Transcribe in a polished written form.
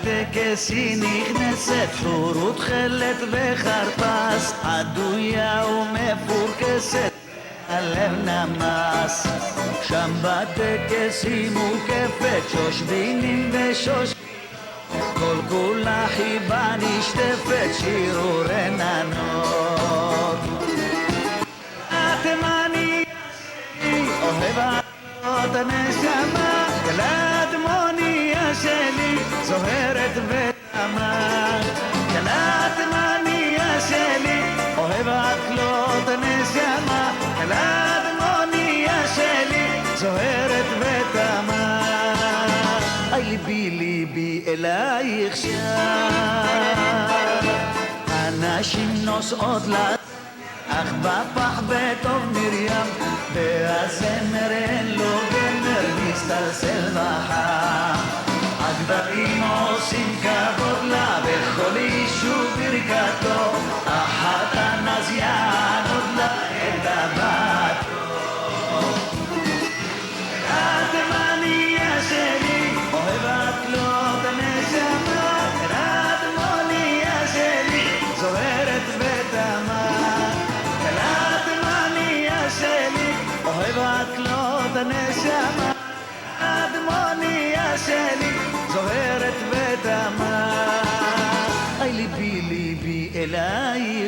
בטקס היא נכנסת, חור ותכלת וחרפס, עדויה ומפורקסת, הלב נמס. שם בטקס היא מוקפת, שושבינים ושושבינות, כל כולה חיבה נשטפת, שירו רננות. התימני שלי אוהב עלות הנשמה, כלת-מוניה שלי זוהרת ותמה. כלת-מוניה שלי אוהב עלות הנשמה, כלת-מוניה שלי זוהרת ותמה. אי ליבי ליבי אלייך שב, הנשים נוסעות לה אך בפח בטוב מרים, והזמר אין לו גמר, מסתלסל בחם. הגברים עושים כבוד לה בכל יישוב ברכתו, החתן אז יענוד לה את הבתו. התימניה שלי אוהבת לו את הנשמה, התימניה שלי זוהרת ותמה. אוהבת לו את הנשמה, התימניה שלי זוהרת ותמה. אי ליבי ליבי אלייך